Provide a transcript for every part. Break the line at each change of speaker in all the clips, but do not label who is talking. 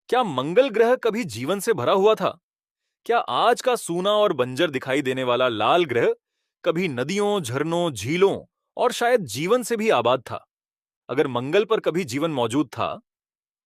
क्या मंगल ग्रह कभी जीवन से भरा हुआ था? क्या आज का सूना और बंजर दिखाई देने वाला लाल ग्रह कभी नदियों, झरनों, झीलों और शायद जीवन से भी आबाद था? अगर मंगल पर कभी जीवन मौजूद था,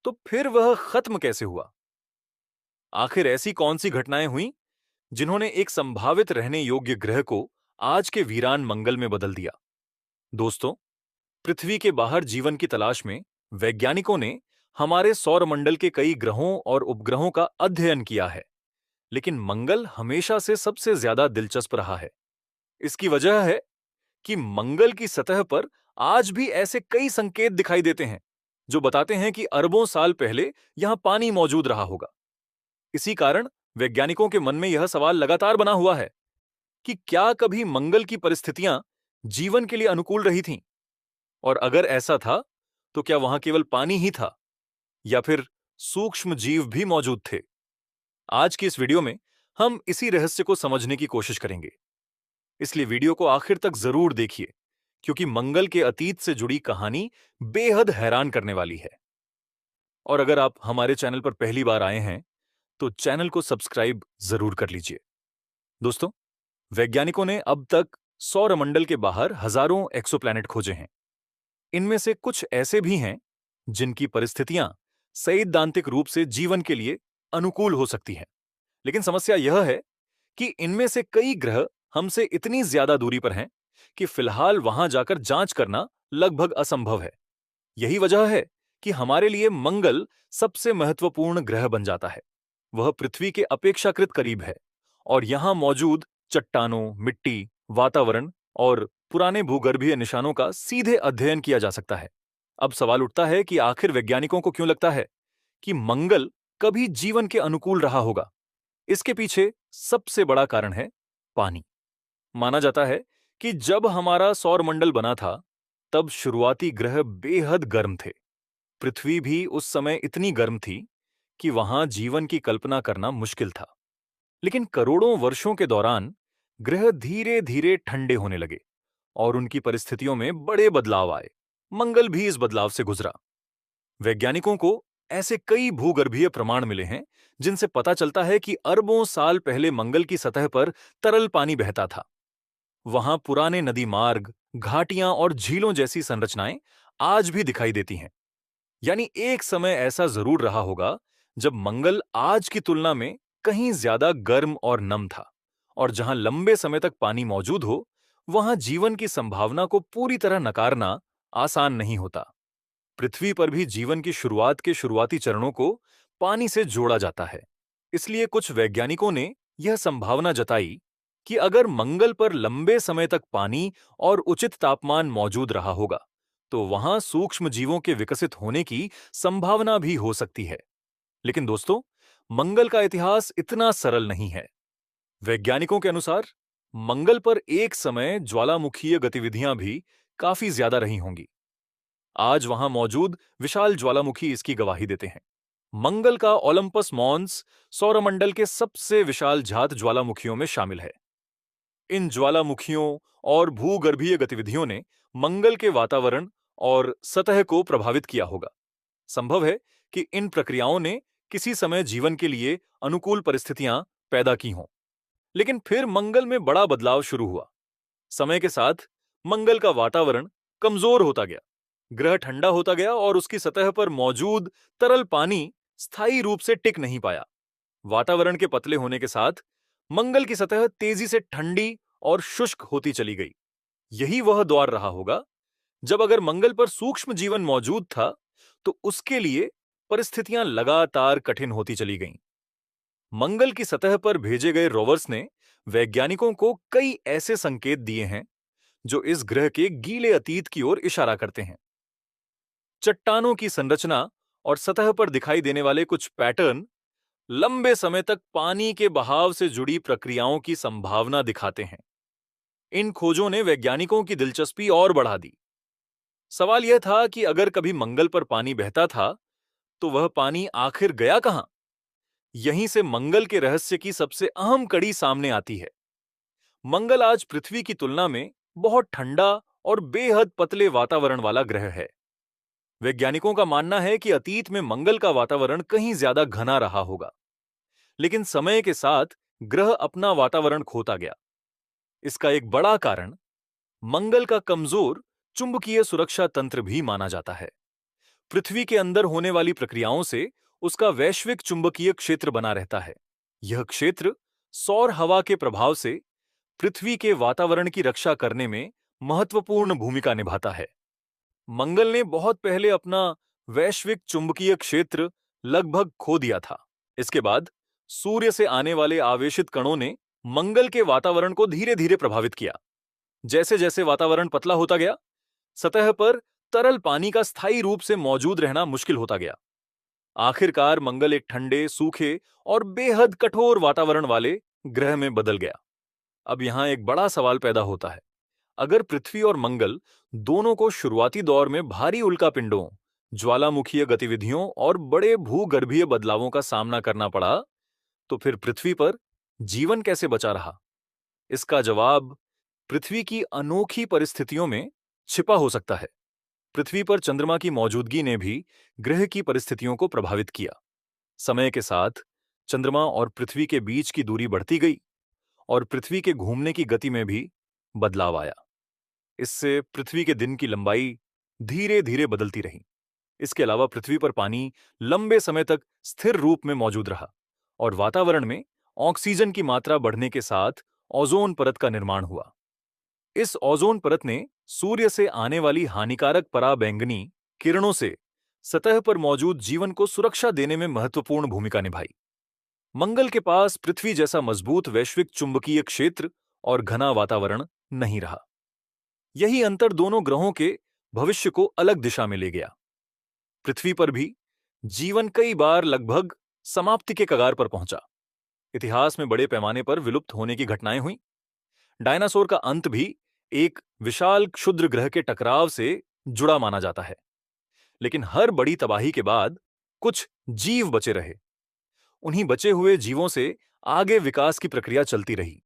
तो फिर वह खत्म कैसे हुआ? आखिर ऐसी कौन सी घटनाएं हुईं जिन्होंने एक संभावित रहने योग्य ग्रह को आज के वीरान मंगल में बदल दिया? दोस्तों, पृथ्वी के बाहर जीवन की तलाश में वैज्ञानिकों ने हमारे सौरमंडल के कई ग्रहों और उपग्रहों का अध्ययन किया है, लेकिन मंगल हमेशा से सबसे ज्यादा दिलचस्प रहा है। इसकी वजह है कि मंगल की सतह पर आज भी ऐसे कई संकेत दिखाई देते हैं जो बताते हैं कि अरबों साल पहले यहां पानी मौजूद रहा होगा। इसी कारण वैज्ञानिकों के मन में यह सवाल लगातार बना हुआ है कि क्या कभी मंगल की परिस्थितियां जीवन के लिए अनुकूल रही थीं? और अगर ऐसा था, तो क्या वहां केवल पानी ही था या फिर सूक्ष्म जीव भी मौजूद थे? आज की इस वीडियो में हम इसी रहस्य को समझने की कोशिश करेंगे। इसलिए वीडियो को आखिर तक जरूर देखिए, क्योंकि मंगल के अतीत से जुड़ी कहानी बेहद हैरान करने वाली है। और अगर आप हमारे चैनल पर पहली बार आए हैं, तो चैनल को सब्सक्राइब जरूर कर लीजिए। दोस्तों, वैज्ञानिकों ने अब तक सौरमंडल के बाहर हजारों एक्सोप्लैनेट खोजे हैं। इनमें से कुछ ऐसे भी हैं जिनकी परिस्थितियां सैद्धांतिक रूप से जीवन के लिए अनुकूल हो सकती हैं। लेकिन समस्या यह है कि इनमें से कई ग्रह हमसे इतनी ज्यादा दूरी पर हैं कि फिलहाल वहां जाकर जांच करना लगभग असंभव है। यही वजह है कि हमारे लिए मंगल सबसे महत्वपूर्ण ग्रह बन जाता है। वह पृथ्वी के अपेक्षाकृत करीब है और यहां मौजूद चट्टानों, मिट्टी, वातावरण और पुराने भूगर्भीय निशानों का सीधे अध्ययन किया जा सकता है। अब सवाल उठता है कि आखिर वैज्ञानिकों को क्यों लगता है कि मंगल कभी जीवन के अनुकूल रहा होगा? इसके पीछे सबसे बड़ा कारण है पानी। माना जाता है कि जब हमारा सौरमंडल बना था, तब शुरुआती ग्रह बेहद गर्म थे। पृथ्वी भी उस समय इतनी गर्म थी कि वहां जीवन की कल्पना करना मुश्किल था। लेकिन करोड़ों वर्षों के दौरान ग्रह धीरे धीरे ठंडे होने लगे और उनकी परिस्थितियों में बड़े बदलाव आए। मंगल भी इस बदलाव से गुजरा। वैज्ञानिकों को ऐसे कई भूगर्भीय प्रमाण मिले हैं जिनसे पता चलता है कि अरबों साल पहले मंगल की सतह पर तरल पानी बहता था। वहां पुराने नदी मार्ग, घाटियां और झीलों जैसी संरचनाएं आज भी दिखाई देती हैं। यानी एक समय ऐसा जरूर रहा होगा जब मंगल आज की तुलना में कहीं ज्यादा गर्म और नम था, और जहां लंबे समय तक पानी मौजूद हो, वहां जीवन की संभावना को पूरी तरह नकारना आसान नहीं होता। पृथ्वी पर भी जीवन की शुरुआत के शुरुआती चरणों को पानी से जोड़ा जाता है। इसलिए कुछ वैज्ञानिकों ने यह संभावना जताई कि अगर मंगल पर लंबे समय तक पानी और उचित तापमान मौजूद रहा होगा, तो वहां सूक्ष्म जीवों के विकसित होने की संभावना भी हो सकती है। लेकिन दोस्तों, मंगल का इतिहास इतना सरल नहीं है। वैज्ञानिकों के अनुसार मंगल पर एक समय ज्वालामुखीय गतिविधियां भी काफी ज्यादा रही होंगी। आज वहां मौजूद विशाल ज्वालामुखी इसकी गवाही देते हैं। मंगल का ओलंपस मॉन्स सौरमंडल के सबसे विशाल जात ज्वालामुखियों में शामिल है। इन ज्वालामुखियों और भूगर्भीय गतिविधियों ने मंगल के वातावरण और सतह को प्रभावित किया होगा। संभव है कि इन प्रक्रियाओं ने किसी समय जीवन के लिए अनुकूल परिस्थितियां पैदा की हों। लेकिन फिर मंगल में बड़ा बदलाव शुरू हुआ। समय के साथ मंगल का वातावरण कमजोर होता गया, ग्रह ठंडा होता गया और उसकी सतह पर मौजूद तरल पानी स्थायी रूप से टिक नहीं पाया। वातावरण के पतले होने के साथ मंगल की सतह तेजी से ठंडी और शुष्क होती चली गई। यही वह दौर रहा होगा जब अगर मंगल पर सूक्ष्म जीवन मौजूद था, तो उसके लिए परिस्थितियां लगातार कठिन होती चली गईं। मंगल की सतह पर भेजे गए रोवर्स ने वैज्ञानिकों को कई ऐसे संकेत दिए हैं जो इस ग्रह के गीले अतीत की ओर इशारा करते हैं। चट्टानों की संरचना और सतह पर दिखाई देने वाले कुछ पैटर्न लंबे समय तक पानी के बहाव से जुड़ी प्रक्रियाओं की संभावना दिखाते हैं। इन खोजों ने वैज्ञानिकों की दिलचस्पी और बढ़ा दी। सवाल यह था कि अगर कभी मंगल पर पानी बहता था, तो वह पानी आखिर गया कहां? यहीं से मंगल के रहस्य की सबसे अहम कड़ी सामने आती है। मंगल आज पृथ्वी की तुलना में बहुत ठंडा और बेहद पतले वातावरण वाला ग्रह है। वैज्ञानिकों का मानना है कि अतीत में मंगल का वातावरण कहीं ज्यादा घना रहा होगा, लेकिन समय के साथ ग्रह अपना वातावरण खोता गया। इसका एक बड़ा कारण मंगल का कमजोर चुंबकीय सुरक्षा तंत्र भी माना जाता है। पृथ्वी के अंदर होने वाली प्रक्रियाओं से उसका वैश्विक चुंबकीय क्षेत्र बना रहता है। यह क्षेत्र सौर हवा के प्रभाव से पृथ्वी के वातावरण की रक्षा करने में महत्वपूर्ण भूमिका निभाता है। मंगल ने बहुत पहले अपना वैश्विक चुंबकीय क्षेत्र लगभग खो दिया था। इसके बाद सूर्य से आने वाले आवेशित कणों ने मंगल के वातावरण को धीरे धीरे प्रभावित किया। जैसे जैसे वातावरण पतला होता गया, सतह पर तरल पानी का स्थायी रूप से मौजूद रहना मुश्किल होता गया। आखिरकार मंगल एक ठंडे, सूखे और बेहद कठोर वातावरण वाले ग्रह में बदल गया। अब यहां एक बड़ा सवाल पैदा होता है। अगर पृथ्वी और मंगल दोनों को शुरुआती दौर में भारी उल्कापिंडों, ज्वालामुखीय गतिविधियों और बड़े भूगर्भीय बदलावों का सामना करना पड़ा, तो फिर पृथ्वी पर जीवन कैसे बचा रहा? इसका जवाब पृथ्वी की अनोखी परिस्थितियों में छिपा हो सकता है। पृथ्वी पर चंद्रमा की मौजूदगी ने भी ग्रह की परिस्थितियों को प्रभावित किया। समय के साथ चंद्रमा और पृथ्वी के बीच की दूरी बढ़ती गई और पृथ्वी के घूमने की गति में भी बदलाव आया। इससे पृथ्वी के दिन की लंबाई धीरे धीरे बदलती रही। इसके अलावा पृथ्वी पर पानी लंबे समय तक स्थिर रूप में मौजूद रहा और वातावरण में ऑक्सीजन की मात्रा बढ़ने के साथ ओजोन परत का निर्माण हुआ। इस ओजोन परत ने सूर्य से आने वाली हानिकारक पराबैंगनी किरणों से सतह पर मौजूद जीवन को सुरक्षा देने में महत्वपूर्ण भूमिका निभाई। मंगल के पास पृथ्वी जैसा मजबूत वैश्विक चुंबकीय क्षेत्र और घना वातावरण नहीं रहा। यही अंतर दोनों ग्रहों के भविष्य को अलग दिशा में ले गया। पृथ्वी पर भी जीवन कई बार लगभग समाप्ति के कगार पर पहुंचा। इतिहास में बड़े पैमाने पर विलुप्त होने की घटनाएं हुई। डायनासोर का अंत भी एक विशाल क्षुद्र ग्रह के टकराव से जुड़ा माना जाता है। लेकिन हर बड़ी तबाही के बाद कुछ जीव बचे रहे। उन्हीं बचे हुए जीवों से आगे विकास की प्रक्रिया चलती रही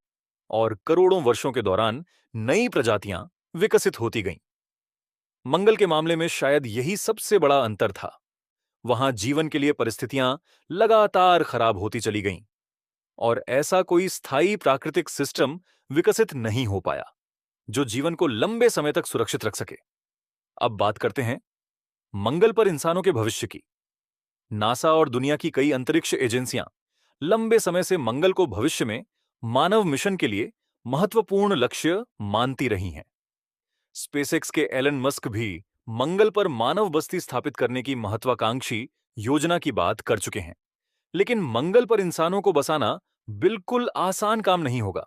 और करोड़ों वर्षों के दौरान नई प्रजातियां विकसित होती गईं। मंगल के मामले में शायद यही सबसे बड़ा अंतर था। वहां जीवन के लिए परिस्थितियां लगातार खराब होती चली गईं और ऐसा कोई स्थायी प्राकृतिक सिस्टम विकसित नहीं हो पाया जो जीवन को लंबे समय तक सुरक्षित रख सके। अब बात करते हैं मंगल पर इंसानों के भविष्य की। नासा और दुनिया की कई अंतरिक्ष एजेंसियां लंबे समय से मंगल को भविष्य में मानव मिशन के लिए महत्वपूर्ण लक्ष्य मानती रही हैं। स्पेसएक्स के एलन मस्क भी मंगल पर मानव बस्ती स्थापित करने की महत्वाकांक्षी योजना की बात कर चुके हैं। लेकिन मंगल पर इंसानों को बसाना बिल्कुल आसान काम नहीं होगा।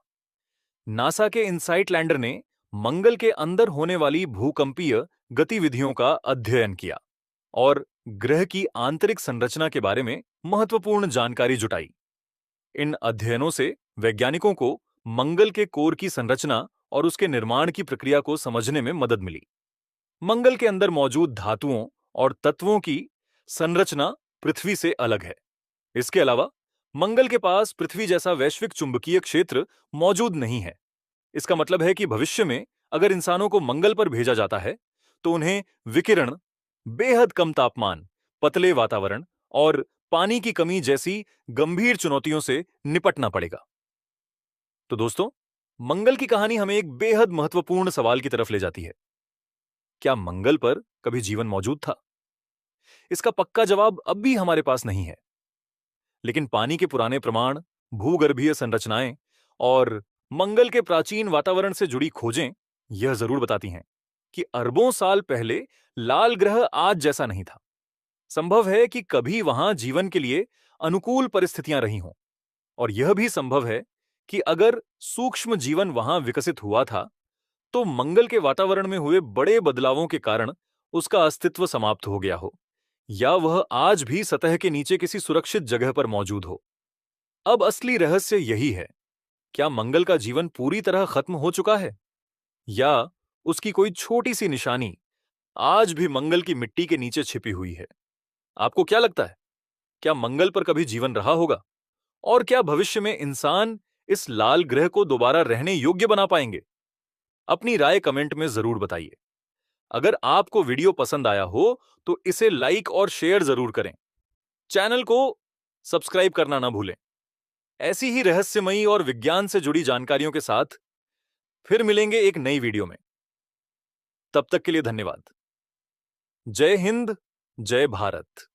नासा के इनसाइट लैंडर ने मंगल के अंदर होने वाली भूकंपीय गतिविधियों का अध्ययन किया और ग्रह की आंतरिक संरचना के बारे में महत्वपूर्ण जानकारी जुटाई। इन अध्ययनों से वैज्ञानिकों को मंगल के कोर की संरचना और उसके निर्माण की प्रक्रिया को समझने में मदद मिली। मंगल के अंदर मौजूद धातुओं और तत्वों की संरचना पृथ्वी से अलग है। इसके अलावा मंगल के पास पृथ्वी जैसा वैश्विक चुंबकीय क्षेत्र मौजूद नहीं है। इसका मतलब है कि भविष्य में अगर इंसानों को मंगल पर भेजा जाता है तो उन्हें विकिरण, बेहद कम तापमान, पतले वातावरण और पानी की कमी जैसी गंभीर चुनौतियों से निपटना पड़ेगा। तो दोस्तों, मंगल की कहानी हमें एक बेहद महत्वपूर्ण सवाल की तरफ ले जाती है। क्या मंगल पर कभी जीवन मौजूद था? इसका पक्का जवाब अब भी हमारे पास नहीं है। लेकिन पानी के पुराने प्रमाण, भूगर्भीय संरचनाएं और मंगल के प्राचीन वातावरण से जुड़ी खोजें यह जरूर बताती हैं कि अरबों साल पहले लाल ग्रह आज जैसा नहीं था। संभव है कि कभी वहां जीवन के लिए अनुकूल परिस्थितियां रही हों, और यह भी संभव है कि अगर सूक्ष्म जीवन वहां विकसित हुआ था तो मंगल के वातावरण में हुए बड़े बदलावों के कारण उसका अस्तित्व समाप्त हो गया हो, या वह आज भी सतह के नीचे किसी सुरक्षित जगह पर मौजूद हो। अब असली रहस्य यही है, क्या मंगल का जीवन पूरी तरह खत्म हो चुका है, या उसकी कोई छोटी सी निशानी आज भी मंगल की मिट्टी के नीचे छिपी हुई है? आपको क्या लगता है, क्या मंगल पर कभी जीवन रहा होगा? और क्या भविष्य में इंसान इस लाल ग्रह को दोबारा रहने योग्य बना पाएंगे? अपनी राय कमेंट में जरूर बताइए। अगर आपको वीडियो पसंद आया हो तो इसे लाइक और शेयर जरूर करें। चैनल को सब्सक्राइब करना ना भूलें। ऐसी ही रहस्यमयी और विज्ञान से जुड़ी जानकारियों के साथ फिर मिलेंगे एक नई वीडियो में। तब तक के लिए धन्यवाद। जय हिंद, जय भारत।